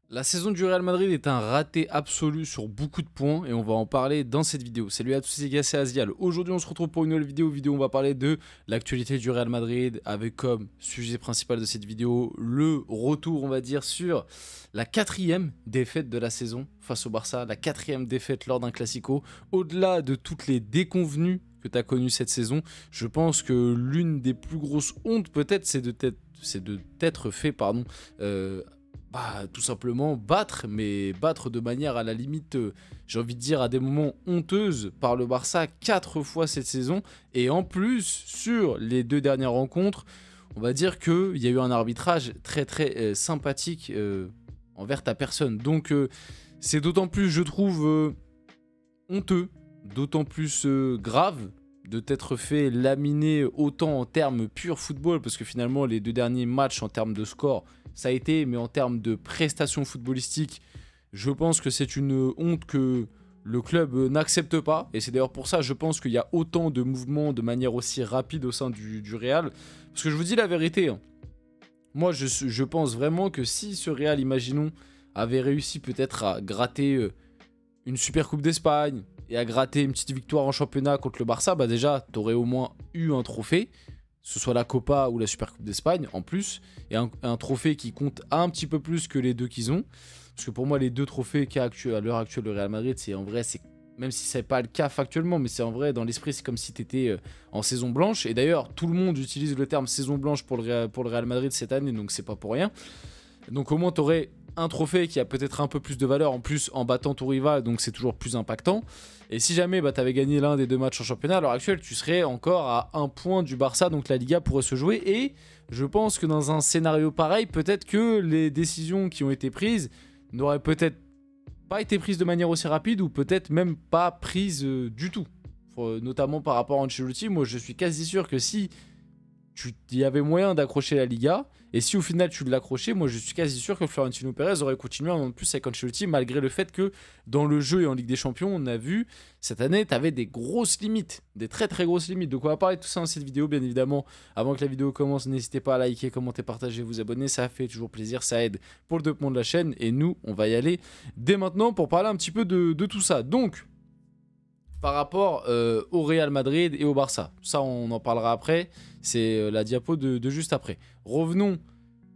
La saison du Real Madrid est un raté absolu sur beaucoup de points et on va en parler dans cette vidéo. Salut à tous, les gars, c'est Azial. Aujourd'hui, on se retrouve pour une nouvelle vidéo. On va parler de l'actualité du Real Madrid avec comme sujet principal de cette vidéo le retour, on va dire, sur la quatrième défaite de la saison face au Barça. La quatrième défaite lors d'un Classico. Au-delà de toutes les déconvenues que tu as connues cette saison, je pense que l'une des plus grosses hontes peut-être, c'est de t'être fait, tout simplement battre, mais battre de manière à la limite, j'ai envie de dire, à des moments honteuse par le Barça 4 fois cette saison. Et en plus, sur les deux dernières rencontres, on va dire qu'il y a eu un arbitrage très sympathique envers ta personne. Donc c'est d'autant plus, je trouve, honteux, d'autant plus grave de t'être fait laminer autant en termes pur football, parce que finalement les deux derniers matchs en termes de score ça a été, mais en termes de prestations footballistiques, je pense que c'est une honte que le club n'accepte pas. Et c'est d'ailleurs pour ça, je pense qu'il y a autant de mouvements de manière aussi rapide au sein du Real. Parce que je vous dis la vérité, hein, moi je pense vraiment que si ce Real, imaginons, avait réussi peut-être à gratter une super coupe d'Espagne et à gratter une petite victoire en championnat contre le Barça, bah déjà, t'aurais au moins eu un trophée, que ce soit la Copa ou la Super Coupe d'Espagne en plus, et un trophée qui compte un petit peu plus que les deux qu'ils ont. Parce que pour moi, les deux trophées qu'a à l'heure actuelle le Real Madrid, c'est en vrai, c'est même si c'est pas le cas factuellement, mais c'est en vrai, dans l'esprit, c'est comme si tu étais en saison blanche. Et d'ailleurs, tout le monde utilise le terme saison blanche pour le Real Madrid cette année, donc c'est pas pour rien. Donc au moins, tu aurais un trophée qui a peut-être un peu plus de valeur en plus en battant ton rival, donc c'est toujours plus impactant. Et si jamais tu avais gagné l'un des deux matchs en championnat, à l'heure actuelle, tu serais encore à un point du Barça, donc la Liga pourrait se jouer. Et je pense que dans un scénario pareil, peut-être que les décisions qui ont été prises n'auraient peut-être pas été prises de manière aussi rapide, ou peut-être même pas prises du tout. Notamment par rapport à Ancelotti, moi je suis quasi sûr que si il y avait moyen d'accrocher la Liga, et si au final tu l'accrochais, moi je suis quasi sûr que Florentino Pérez aurait continué en plus avec Ancelotti, malgré le fait que dans le jeu et en Ligue des Champions, on a vu cette année, tu avais des grosses limites, des très grosses limites. Donc on va parler de tout ça dans cette vidéo, bien évidemment. Avant que la vidéo commence, n'hésitez pas à liker, commenter, partager, vous abonner, ça fait toujours plaisir, ça aide pour le développement de la chaîne, et nous, on va y aller dès maintenant pour parler un petit peu de tout ça. Donc, par rapport au Real Madrid et au Barça, ça on en parlera après, c'est la diapo de juste après. Revenons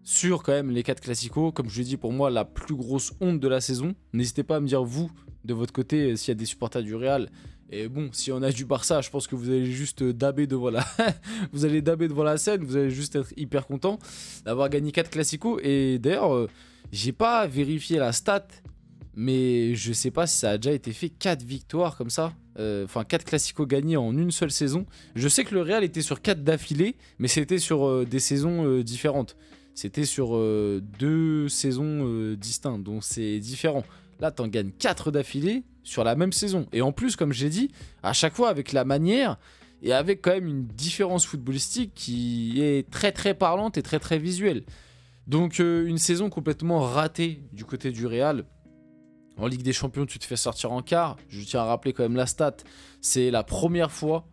sur quand même les 4 classicos, comme je l'ai dit, pour moi la plus grosse honte de la saison. N'hésitez pas à me dire vous, de votre côté, s'il y a des supporters du Real. Et bon, si on a du Barça, je pense que vous allez juste daber devant la... vous allez daber devant la scène, vous allez juste être hyper content d'avoir gagné 4 classicos. Et d'ailleurs, j'ai pas vérifié la stat, mais je sais pas si ça a déjà été fait 4 victoires comme ça. Enfin 4 classicos gagnés en une seule saison. Je sais que le Real était sur 4 d'affilée, mais c'était sur des saisons différentes. C'était sur 2 saisons distinctes, donc c'est différent. Là, t'en gagnes 4 d'affilée sur la même saison. Et en plus, comme j'ai dit, à chaque fois avec la manière et avec quand même une différence footballistique qui est très parlante et très visuelle. Donc une saison complètement ratée du côté du Real. En Ligue des Champions, tu te fais sortir en quart. Je tiens à rappeler quand même la stat. C'est la première fois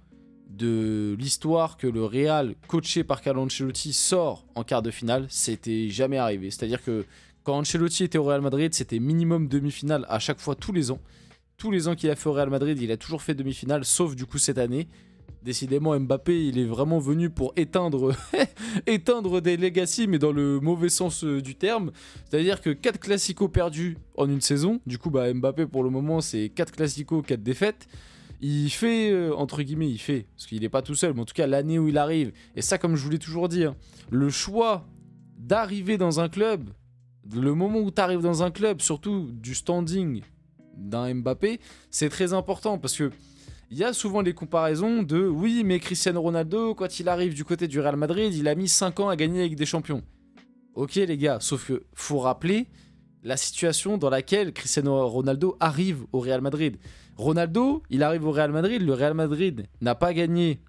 de l'histoire que le Real, coaché par Carlo Ancelotti, sort en quart de finale. C'était jamais arrivé. C'est-à-dire que quand Ancelotti était au Real Madrid, c'était minimum demi-finale à chaque fois, tous les ans. Tous les ans qu'il a fait au Real Madrid, il a toujours fait demi-finale, sauf du coup cette année. Décidément, Mbappé, il est vraiment venu pour éteindre, éteindre des legacy, mais dans le mauvais sens du terme. C'est-à-dire que 4 classicos perdus en une saison. Du coup, Mbappé, pour le moment, c'est 4 classicos, 4 défaites. Il fait, entre guillemets, il fait, parce qu'il n'est pas tout seul, mais en tout cas, l'année où il arrive, et ça, comme je vous l'ai toujours dit, hein, le choix d'arriver dans un club, le moment où tu arrives dans un club, surtout du standing d'un Mbappé, c'est très important, parce que il y a souvent les comparaisons de oui, mais Cristiano Ronaldo, quand il arrive du côté du Real Madrid, il a mis 5 ans à gagner avec des champions. Ok les gars, sauf que faut rappeler la situation dans laquelle Cristiano Ronaldo arrive au Real Madrid. Ronaldo, il arrive au Real Madrid, le Real Madrid n'a pas gagné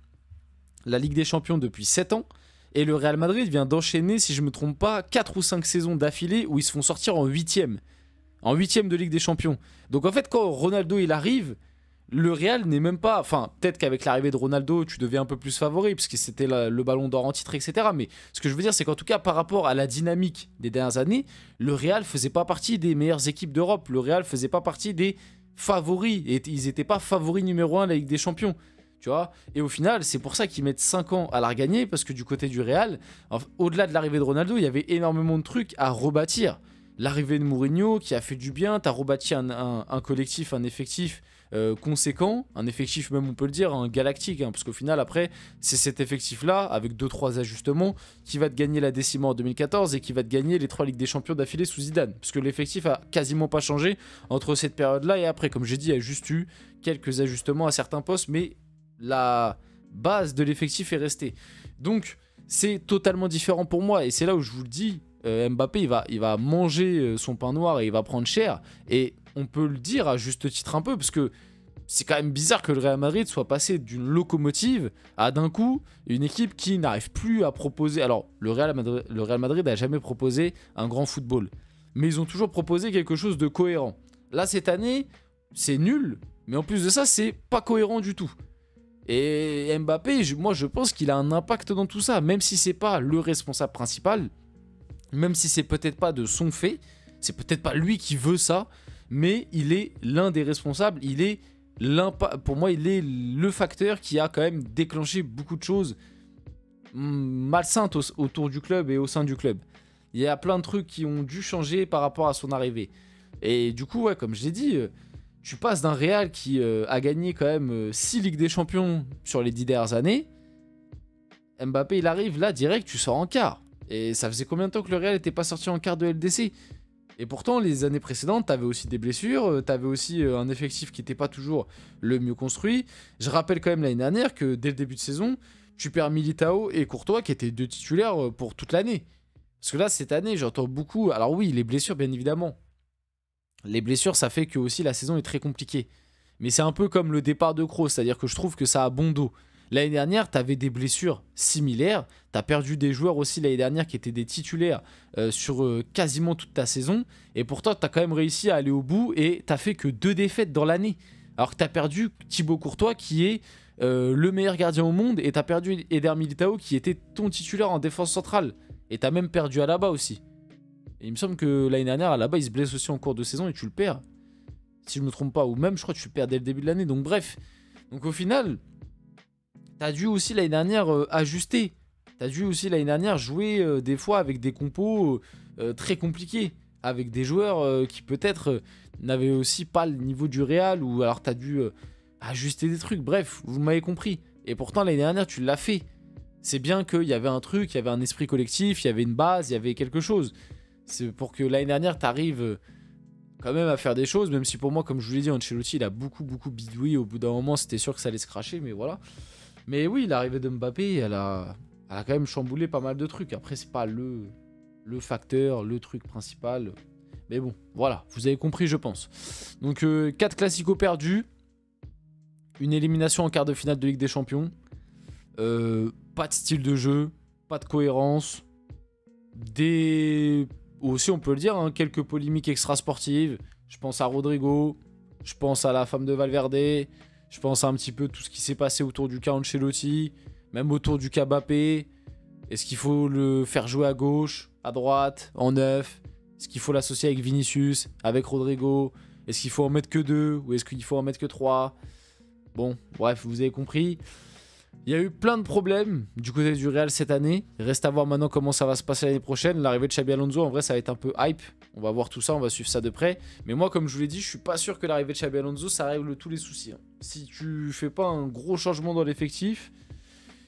la Ligue des Champions depuis 7 ans, et le Real Madrid vient d'enchaîner, si je ne me trompe pas, 4 ou 5 saisons d'affilée où ils se font sortir en 8ème. En 8ème de Ligue des Champions. Donc en fait, quand Ronaldo il arrive, le Real n'est même pas... Enfin, peut-être qu'avec l'arrivée de Ronaldo, tu deviens un peu plus favori, parce que c'était le ballon d'or en titre, etc. Mais ce que je veux dire, c'est qu'en tout cas, par rapport à la dynamique des dernières années, le Real faisait pas partie des meilleures équipes d'Europe. Le Real faisait pas partie des favoris. Et ils n'étaient pas favoris numéro 1 de la Ligue des Champions. Tu vois, et au final, c'est pour ça qu'ils mettent 5 ans à la regagner, parce que du côté du Real, au-delà de l'arrivée de Ronaldo, il y avait énormément de trucs à rebâtir. L'arrivée de Mourinho qui a fait du bien, t'as rebâti un collectif, un effectif conséquent, un effectif même on peut le dire, un galactique, hein, parce qu'au final après, c'est cet effectif-là, avec 2-3 ajustements, qui va te gagner la décima en 2014 et qui va te gagner les 3 Ligues des Champions d'affilée sous Zidane, parce que l'effectif a quasiment pas changé entre cette période-là et après, comme j'ai dit, il y a juste eu quelques ajustements à certains postes, mais la base de l'effectif est restée. Donc c'est totalement différent pour moi, et c'est là où je vous le dis, Mbappé il va manger son pain noir et il va prendre cher, et on peut le dire à juste titre un peu, parce que c'est quand même bizarre que le Real Madrid soit passé d'une locomotive à d'un coup une équipe qui n'arrive plus à proposer. Alors le Real Madrid n'a jamais proposé un grand football, mais ils ont toujours proposé quelque chose de cohérent. Là cette année c'est nul, mais en plus de ça c'est pas cohérent du tout. Et Mbappé, moi je pense qu'il a un impact dans tout ça, même si c'est pas le responsable principal, même si c'est peut-être pas de son fait, c'est peut-être pas lui qui veut ça, mais il est l'un des responsables, pour moi il est le facteur qui a quand même déclenché beaucoup de choses malsaines autour du club et au sein du club. Il y a plein de trucs qui ont dû changer par rapport à son arrivée. Et du coup, ouais, comme je l'ai dit, tu passes d'un Real qui a gagné quand même 6 Ligues des Champions sur les 10 dernières années. Mbappé, il arrive là, direct, tu sors en quart. Et ça faisait combien de temps que le Real n'était pas sorti en quart de LDC? Et pourtant, les années précédentes, t'avais aussi des blessures, t'avais aussi un effectif qui n'était pas toujours le mieux construit. Je rappelle quand même l'année dernière que dès le début de saison, tu perds Militao et Courtois qui étaient 2 titulaires pour toute l'année. Parce que là, cette année, j'entends beaucoup... Alors oui, les blessures, bien évidemment. Les blessures, ça fait que aussi la saison est très compliquée. Mais c'est un peu comme le départ de Kroos, c'est-à-dire que je trouve que ça a bon dos. L'année dernière, tu avais des blessures similaires. Tu as perdu des joueurs aussi l'année dernière qui étaient des titulaires sur quasiment toute ta saison. Et pourtant, tu as quand même réussi à aller au bout et tu fait que 2 défaites dans l'année. Alors que tu as perdu Thibaut Courtois qui est le meilleur gardien au monde, et tu as perdu Eder Militao qui était ton titulaire en défense centrale. Et tu as même perdu Alaba aussi. Et il me semble que l'année dernière, Alaba, il se blesse aussi en cours de saison et tu le perds. Si je ne me trompe pas. Ou même, je crois que tu le perds dès le début de l'année. Donc bref. Donc au final... T'as dû aussi l'année dernière ajuster. T'as dû aussi l'année dernière jouer des fois avec des compos très compliqués. Avec des joueurs qui peut-être n'avaient aussi pas le niveau du Real. Ou alors t'as dû ajuster des trucs. Bref, vous m'avez compris. Et pourtant l'année dernière tu l'as fait. C'est bien qu'il y avait un truc, il y avait un esprit collectif, il y avait une base, il y avait quelque chose. C'est pour que l'année dernière t'arrives quand même à faire des choses. Même si pour moi, comme je vous l'ai dit, Ancelotti il a beaucoup bidouillé. Au bout d'un moment c'était sûr que ça allait se cracher. Mais voilà. Mais oui, l'arrivée de Mbappé, elle a quand même chamboulé pas mal de trucs. Après, c'est pas le facteur, le truc principal. Mais bon, voilà, vous avez compris, je pense. Donc, 4 classicos perdus. Une élimination en quart de finale de Ligue des Champions. Pas de style de jeu, pas de cohérence. Aussi, on peut le dire, hein, quelques polémiques extrasportives. Je pense à Rodrigo, je pense à la femme de Valverde... Je pense à un petit peu tout ce qui s'est passé autour du cas Ancelotti, même autour du cas Mbappé. Est-ce qu'il faut le faire jouer à gauche, à droite, en neuf? Est-ce qu'il faut l'associer avec Vinicius, avec Rodrigo? Est-ce qu'il faut en mettre que 2 ou est-ce qu'il faut en mettre que 3? Bon, bref, vous avez compris. Il y a eu plein de problèmes du côté du Real cette année. Il reste à voir maintenant comment ça va se passer l'année prochaine. L'arrivée de Xabi Alonso, en vrai, ça va être un peu hype. On va voir tout ça, on va suivre ça de près. Mais moi, comme je vous l'ai dit, je suis pas sûr que l'arrivée de Xabi Alonso, ça règle tous les soucis. Si tu fais pas un gros changement dans l'effectif,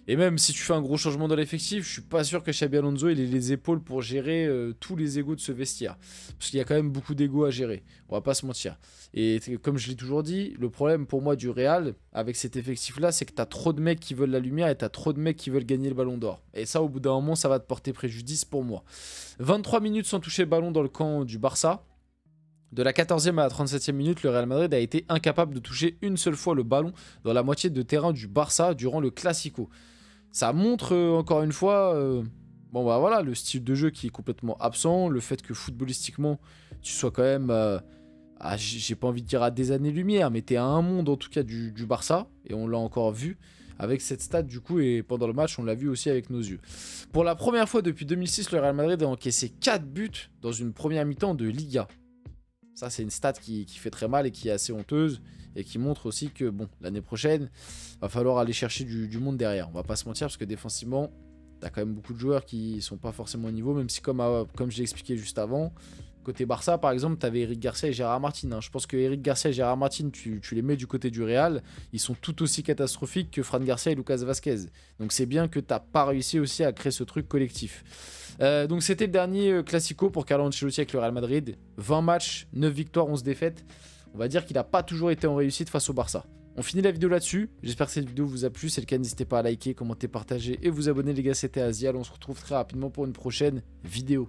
et même si tu fais un gros changement dans l'effectif, je suis pas sûr que Xabi Alonso il ait les épaules pour gérer tous les égos de ce vestiaire. Parce qu'il y a quand même beaucoup d'égos à gérer. On va pas se mentir. Et comme je l'ai toujours dit, le problème pour moi du Real, avec cet effectif-là, c'est que tu as trop de mecs qui veulent la lumière et tu as trop de mecs qui veulent gagner le ballon d'or. Et ça, au bout d'un moment, ça va te porter préjudice pour moi. 23 minutes sans toucher le ballon dans le camp du Barça. De la 14e à la 37e minute, le Real Madrid a été incapable de toucher une seule fois le ballon dans la moitié de terrain du Barça durant le Classico. Ça montre encore une fois bon bah voilà, le style de jeu qui est complètement absent, le fait que footballistiquement tu sois quand même j'ai pas envie de dire à des années-lumière, mais t'es à un monde en tout cas du Barça, et on l'a encore vu avec cette stat du coup, et pendant le match on l'a vu aussi avec nos yeux. Pour la première fois depuis 2006, le Real Madrid a encaissé 4 buts dans une première mi-temps de Liga. Ça c'est une stat qui fait très mal et qui est assez honteuse, et qui montre aussi que bon, l'année prochaine, va falloir aller chercher du monde derrière. On va pas se mentir, parce que défensivement, t'as quand même beaucoup de joueurs qui sont pas forcément au niveau, même si comme je l'ai expliqué juste avant, côté Barça, par exemple, tu avais Eric Garcia et Gérard Martin. Hein. Je pense que Eric Garcia et Gérard Martin, tu les mets du côté du Real, ils sont tout aussi catastrophiques que Fran Garcia et Lucas Vazquez. Donc c'est bien que tu n'as pas réussi aussi à créer ce truc collectif. Donc c'était le dernier Classico pour Carlo Ancelotti avec le Real Madrid. 20 matchs, 9 victoires, 11 défaites. On va dire qu'il n'a pas toujours été en réussite face au Barça. On finit la vidéo là-dessus. J'espère que cette vidéo vous a plu. Si c'est le cas, n'hésitez pas à liker, commenter, partager et vous abonner les gars. C'était Azial. On se retrouve très rapidement pour une prochaine vidéo.